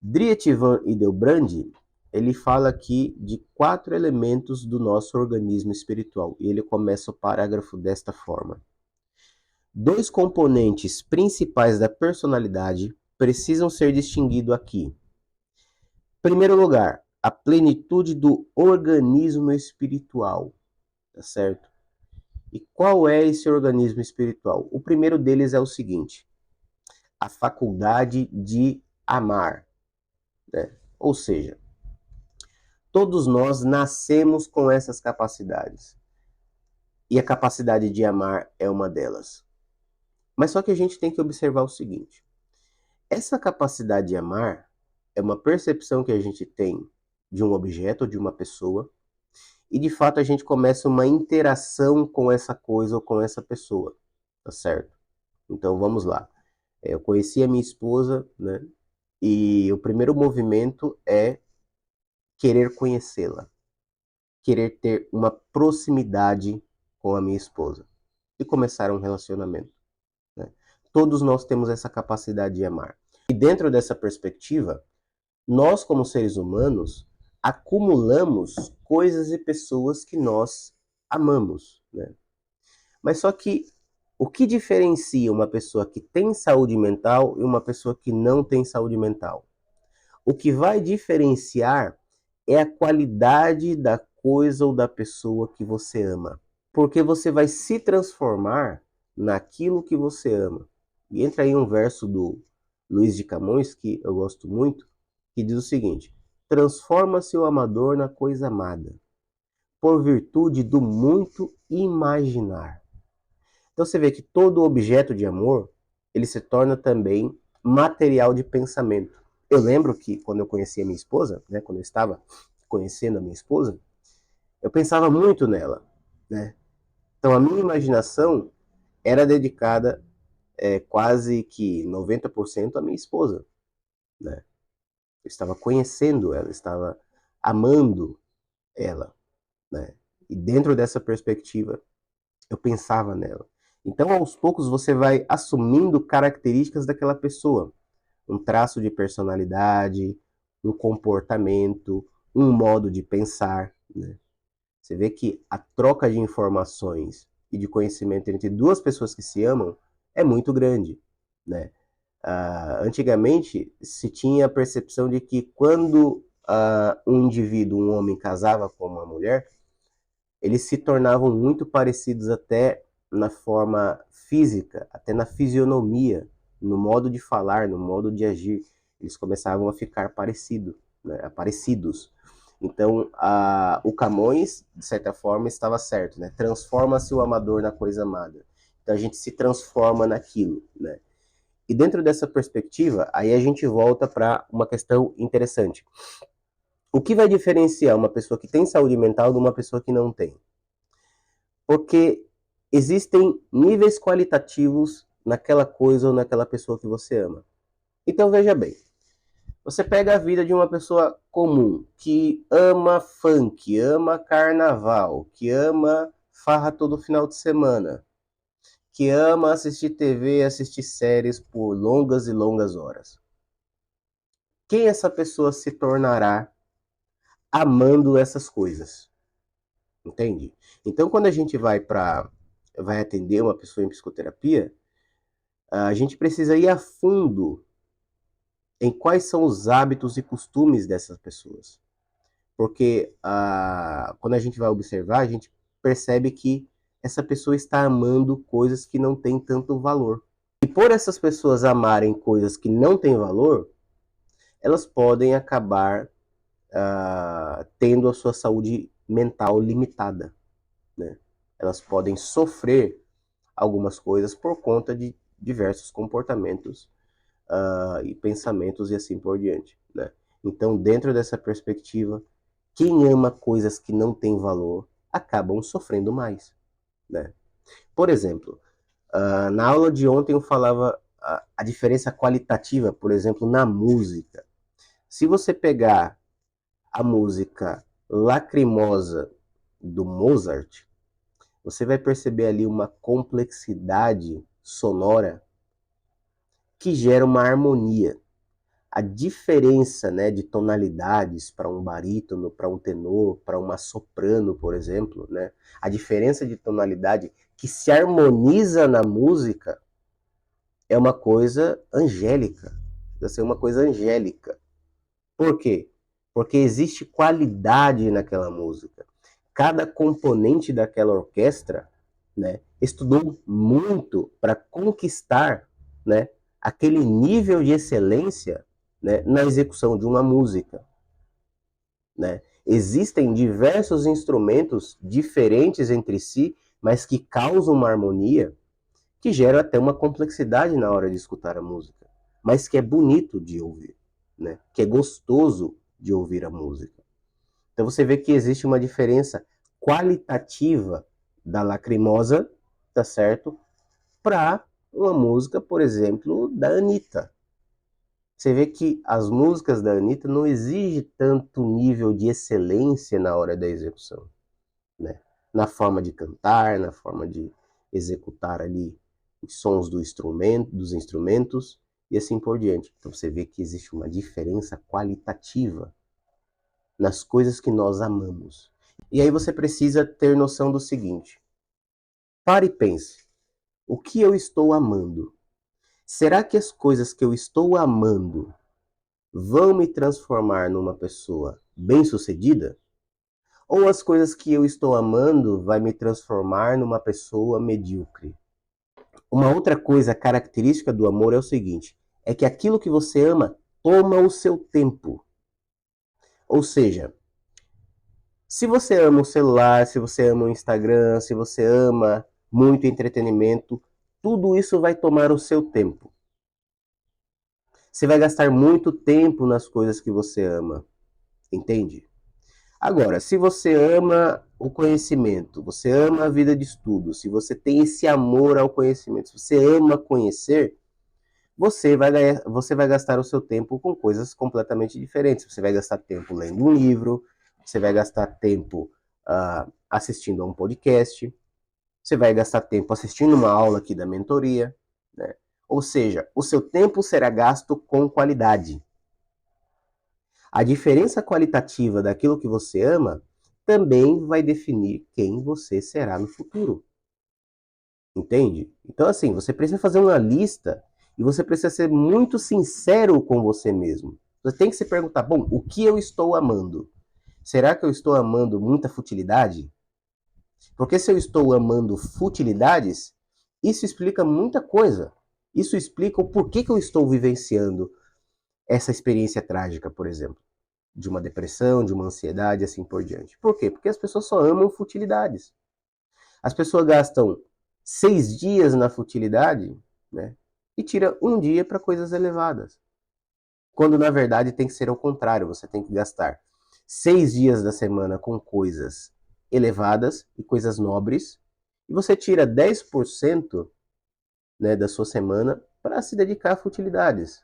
Dietrich von Hildebrand, ele fala aqui de 4 elementos do nosso organismo espiritual. E ele começa o parágrafo desta forma. 2 componentes principais da personalidade precisam ser distinguidos aqui. Em primeiro lugar, a plenitude do organismo espiritual, tá certo? E qual é esse organismo espiritual? O primeiro deles é o seguinte: a faculdade de amar, né? Ou seja, todos nós nascemos com essas capacidades. E a capacidade de amar é uma delas. Mas só que a gente tem que observar o seguinte: essa capacidade de amar é uma percepção que a gente tem de um objeto ou de uma pessoa, e de fato a gente começa uma interação com essa coisa ou com essa pessoa, tá certo? Então vamos lá. Eu conheci a minha esposa, né? E o primeiro movimento é querer conhecê-la, querer ter uma proximidade com a minha esposa e começar um relacionamento, né? Todos nós temos essa capacidade de amar. E dentro dessa perspectiva, nós, como seres humanos, acumulamos coisas e pessoas que nós amamos, né? Mas só que o que diferencia uma pessoa que tem saúde mental e uma pessoa que não tem saúde mental? O que vai diferenciar é a qualidade da coisa ou da pessoa que você ama. Porque você vai se transformar naquilo que você ama. E entra aí um verso do Luiz de Camões, que eu gosto muito, que diz o seguinte: transforma-se o amador na coisa amada, por virtude do muito imaginar. Então você vê que todo objeto de amor, ele se torna também material de pensamento. Eu lembro que quando eu conheci a minha esposa, né, quando eu estava conhecendo a minha esposa, eu pensava muito nela, né? Então a minha imaginação era dedicada quase que 90% à minha esposa, né? Eu estava conhecendo ela, estava amando ela, né? E dentro dessa perspectiva, eu pensava nela. Então, aos poucos, você vai assumindo características daquela pessoa. Um traço de personalidade, um comportamento, um modo de pensar, né? Você vê que a troca de informações e de conhecimento entre duas pessoas que se amam é muito grande, né? Antigamente se tinha a percepção de que quando um indivíduo, um homem, casava com uma mulher, eles se tornavam muito parecidos até na forma física, até na fisionomia, no modo de falar, no modo de agir. Eles começavam a ficar né, parecidos. Então, o Camões, de certa forma, estava certo, né? Transforma-se o amador na coisa amada. Então, a gente se transforma naquilo, né? E dentro dessa perspectiva, aí a gente volta para uma questão interessante. O que vai diferenciar uma pessoa que tem saúde mental de uma pessoa que não tem? Porque existem níveis qualitativos naquela coisa ou naquela pessoa que você ama. Então veja bem, você pega a vida de uma pessoa comum que ama funk, ama carnaval, que ama farra todo final de semana, que ama assistir TV, assistir séries por longas e longas horas. Quem essa pessoa se tornará amando essas coisas? Entende? Então, quando a gente vai atender uma pessoa em psicoterapia, a gente precisa ir a fundo em quais são os hábitos e costumes dessas pessoas. Porque quando a gente vai observar, a gente percebe que essa pessoa está amando coisas que não têm tanto valor. E por essas pessoas amarem coisas que não têm valor, elas podem acabar tendo a sua saúde mental limitada, né? Elas podem sofrer algumas coisas por conta de diversos comportamentos e pensamentos e assim por diante, né? Então, dentro dessa perspectiva, quem ama coisas que não têm valor acabam sofrendo mais, né? Por exemplo, na aula de ontem eu falava a diferença qualitativa, por exemplo, na música. Se você pegar a música Lacrimosa do Mozart, você vai perceber ali uma complexidade sonora que gera uma harmonia. a diferença, né, de tonalidades para um barítono, para um tenor, para uma soprano, por exemplo, né? A diferença de tonalidade que se harmoniza na música é uma coisa angélica. Deve ser uma coisa angélica. Por quê? Porque existe qualidade naquela música. Cada componente daquela orquestra, né, estudou muito para conquistar, né, aquele nível de excelência, né, na execução de uma música. Né? Existem diversos instrumentos diferentes entre si, mas que causam uma harmonia que gera até uma complexidade na hora de escutar a música, mas que é bonito de ouvir, né? Que é gostoso de ouvir a música. Então você vê que existe uma diferença qualitativa da Lacrimosa, tá certo? Para uma música, por exemplo, da Anitta. Você vê que as músicas da Anitta não exigem tanto nível de excelência na hora da execução, né? Na forma de cantar, na forma de executar ali os sons dos instrumentos e assim por diante. Então você vê que existe uma diferença qualitativa nas coisas que nós amamos. E aí você precisa ter noção do seguinte: pare e pense, o que eu estou amando? Será que as coisas que eu estou amando vão me transformar numa pessoa bem-sucedida? Ou as coisas que eu estou amando vai me transformar numa pessoa medíocre? Uma outra coisa característica do amor é o seguinte: é que aquilo que você ama toma o seu tempo. Ou seja, se você ama o celular, se você ama o Instagram, se você ama muito entretenimento, tudo isso vai tomar o seu tempo. Você vai gastar muito tempo nas coisas que você ama, entende? Agora, se você ama o conhecimento, você ama a vida de estudo, se você tem esse amor ao conhecimento, se você ama conhecer, você vai gastar o seu tempo com coisas completamente diferentes. Você vai gastar tempo lendo um livro, você vai gastar tempo assistindo a um podcast, você vai gastar tempo assistindo uma aula aqui da mentoria, né? Ou seja, o seu tempo será gasto com qualidade. A diferença qualitativa daquilo que você ama também vai definir quem você será no futuro. Entende? Então, assim, você precisa fazer uma lista e você precisa ser muito sincero com você mesmo. Você tem que se perguntar: bom, o que eu estou amando? Será que eu estou amando muita futilidade? Porque se eu estou amando futilidades, isso explica muita coisa. Isso explica o porquê que eu estou vivenciando essa experiência trágica, por exemplo, de uma depressão, de uma ansiedade, assim por diante. Por quê? Porque as pessoas só amam futilidades. As pessoas gastam 6 dias na futilidade, né? E tira um dia para coisas elevadas. Quando na verdade tem que ser ao contrário, você tem que gastar 6 dias da semana com coisas elevadas e coisas nobres, e você tira 10%, né, da sua semana para se dedicar a futilidades.